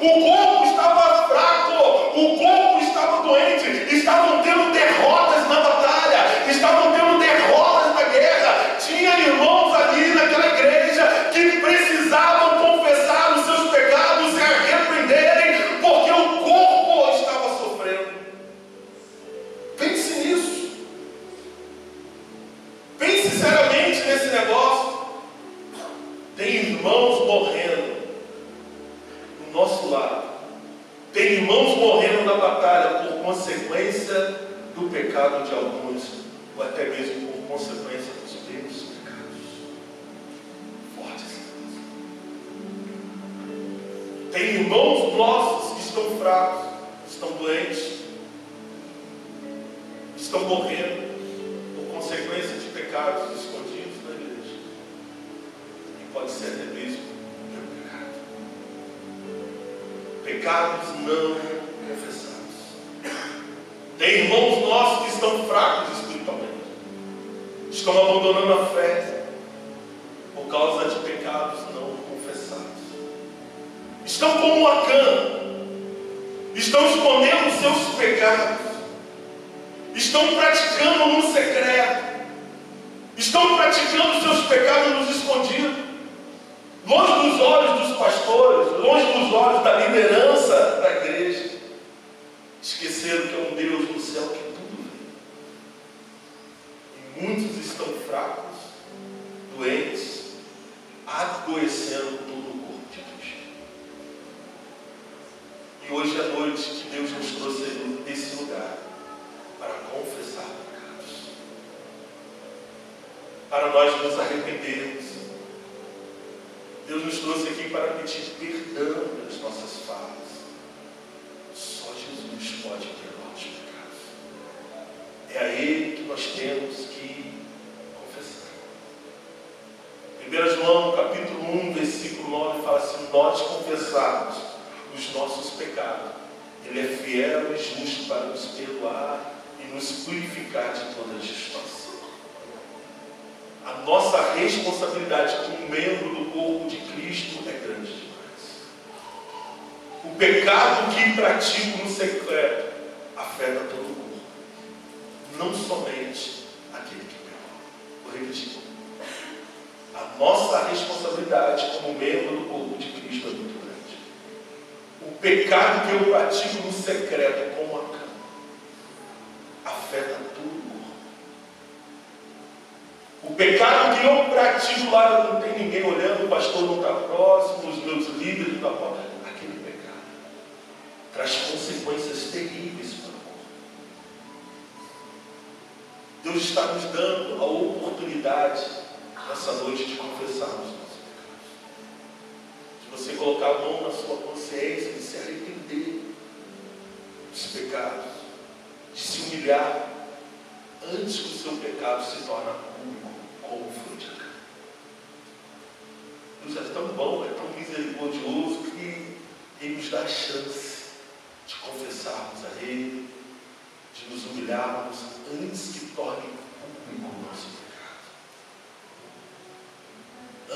o corpo estava fraco, o corpo estava doente, estavam tendo derrotas na batalha, estavam tendo derrotas na guerra. Tinha irmãos ali naquela igreja que precisavam confessar os seus pecados, se arrependerem, porque o corpo estava sofrendo. Pense nisso. Pense sinceramente nesse negócio. Tem irmãos morrendo no nosso lado. Tem irmãos morrendo na batalha por consequência do pecado de alguns, ou até mesmo por consequência dos teus pecados. Forte essa coisa. Tem irmãos nossos que estão fracos, estão doentes, estão morrendo por consequência de pecados escondidos na igreja. E pode ser até mesmo meu pecado. Pecados não confessados. Tem irmãos nossos que estão fracos espiritualmente, estão abandonando a fé por causa de pecados não confessados. Estão como Acã, estão escondendo os seus pecados, estão praticando no secreto, estão praticando os seus pecados nos escondidos, longe dos olhos dos pastores, longe dos olhos da liderança da igreja. Esqueceram que é um Deus no céu que tudo vê. E muitos estão fracos, doentes, adoecendo todo o corpo de Cristo. E hoje é noite que Deus nos trouxe nesse lugar para confessar pecados, para nós nos arrependermos. Deus nos trouxe aqui para pedir perdão das nossas falhas. Só Jesus pode perdoar os pecados. É a Ele que nós temos que confessar. 1 João, capítulo 1, versículo 9, fala assim: nós confessarmos os nossos pecados, Ele é fiel e justo para nos perdoar e nos purificar de toda injustiça. A nossa responsabilidade como membro do corpo de Cristo é grande demais. O pecado que pratico no secreto afeta todo o corpo, não somente aquele que pecou. Vou repetir. A nossa responsabilidade como membro do corpo de Cristo é muito grande. O pecado que eu pratico no secreto, como a cama, afeta todo o corpo. O pecado que eu pratico lá, não tem ninguém olhando, o pastor não está próximo, os meus líderes não estão próximos. Aquele pecado traz consequências terríveis para o corpo. Deus está nos dando a oportunidade nessa noite de confessarmos nossos pecados. De você colocar a mão na sua consciência e se arrepender dos pecados, de se humilhar antes que o seu pecado se torne público, como foi de Acã. Deus é tão bom, é tão misericordioso que Ele nos dá a chance de confessarmos a Ele, de nos humilharmos antes que torne público o nosso pecado.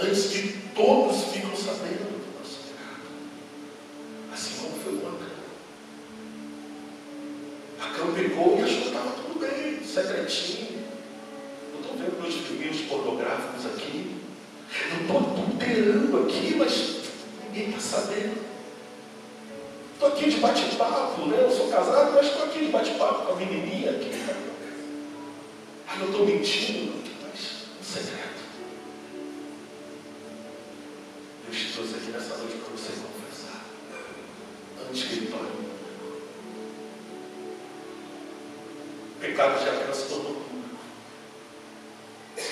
Antes que todos ficam sabendo do nosso pecado. Assim como foi com Acã. Acã pecou e achou que estava tudo bem, secretinho. Eu estou vendo meus filminhos pornográficos aqui. Eu estou adulterando aqui, mas ninguém está sabendo. Estou aqui de bate-papo, né? Eu sou casado, mas estou aqui de bate-papo com a menininha aqui. Ah, eu estou mentindo, mas um segredo. Deus te trouxe aqui nessa noite para você confessar, antes que Ele torne público. O pecado de Acã se tornou público.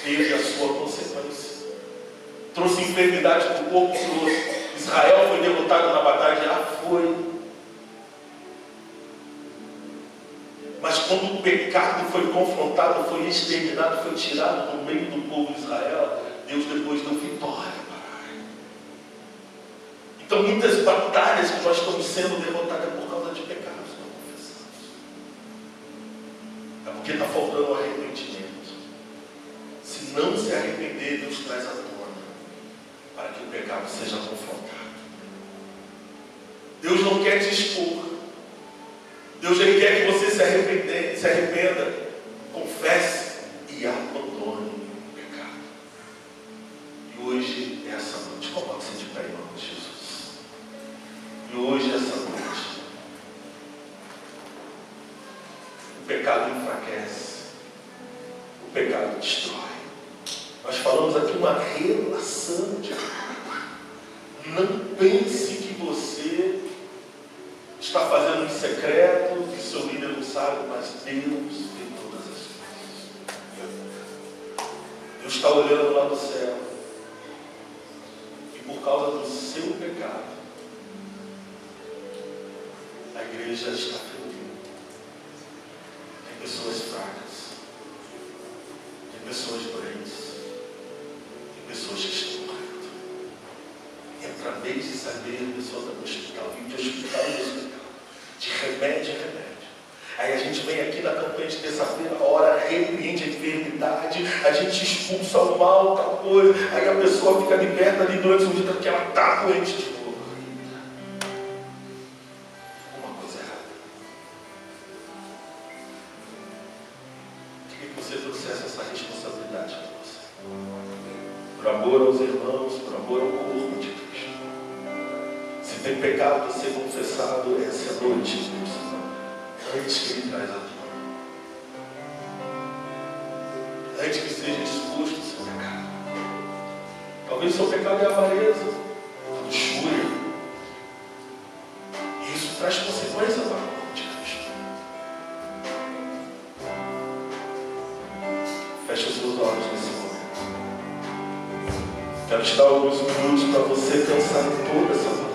Teve a sua consequência. Trouxe enfermidade para o corpo, trouxe. Israel foi derrotado na batalha, já foi. Mas quando o pecado foi confrontado, foi exterminado, foi tirado do meio do povo de Israel, Deus depois deu vitória para ele. Então muitas batalhas que nós estamos sendo derrotadas é por causa de pecados não confessados. É porque está faltando arrependimento. Se não se arrepender, Deus traz à tona para que o pecado seja confrontado. Deus não quer te expor. Deus ele quer que você se arrependa, confesse e abandone o pecado. E hoje é essa noite. Coloque-se de pé em nome de Jesus. E hoje é essa noite. O pecado enfraquece. O pecado destrói. Nós falamos aqui uma relação de pecado. Não pense que você está fazendo em secreto, que seu líder não sabe, mas Deus vê todas as coisas. Deus está olhando lá no céu. E por causa do seu pecado, a igreja está ferida. Tem pessoas fracas. Tem pessoas doentes. Tem pessoas que estão morrendo. Entra mês e saber, a pessoa está no hospital, vive de hospital em hospital. De remédio em remédio. Aí a gente vem aqui na campanha de terça-feira, ora, repreende a enfermidade, a gente expulsa o mal, tal coisa, aí a pessoa fica liberta ali durante um dia porque ela está doente de novo. Alguma coisa errada. Queria que você trouxesse essa responsabilidade para você. Por amor aos irmãos, por amor ao corpo de Cristo. Se tem pecado a ser confessado, essa é a noite, Deus, antes que Ele traz a tona. Antes que seja exposto o seu pecado. Talvez o seu pecado é a avareza, a luxúria. E isso traz consequências para o corpo de Cristo. Feche os seus olhos nesse momento. Quero te dar alguns minutos para você pensar em toda essa palavra.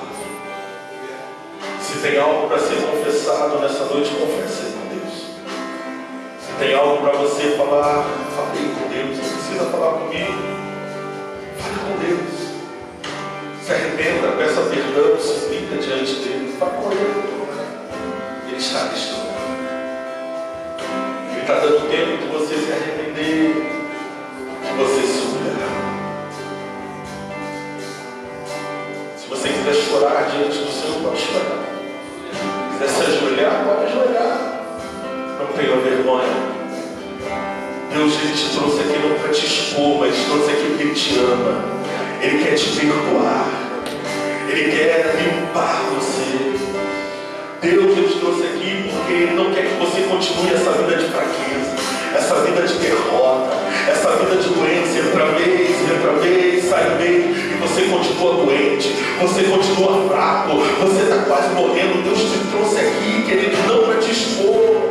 Se tem algo para ser confessado nessa noite, confesse com Deus. Se tem algo para você falar, falei com Deus. Não precisa falar comigo. Fale com Deus. Se arrependa, peça perdão, se suplica diante dele. Fale com ele. Ele está restaurando. Ele está dando tempo de você se arrepender, de você se humilhar. Se você quiser chorar diante do Senhor, pode chorar. Se quiser se ajoelhar, pode ajoelhar. Não tenha vergonha. Deus, Ele te trouxe aqui não para te expor, mas trouxe aqui porque Ele te ama. Ele quer te perdoar. Ele quer limpar você. Deus, Ele te trouxe aqui porque Ele não quer que você continue essa vida de fraqueza, essa vida de derrota, essa vida de doença, entra vez, sai bem, e você continua doente, você continua fraco, você está quase morrendo. Deus te trouxe aqui, querido, não para te expor,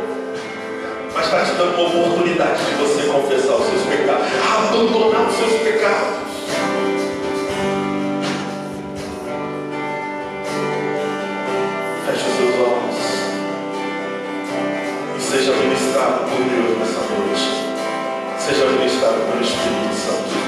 mas está te dando uma oportunidade de você confessar os seus pecados, abandonar os seus pecados. Feche os seus olhos e seja ministrado por Deus nessa noite. Seja ministrado pelo Espírito Santo.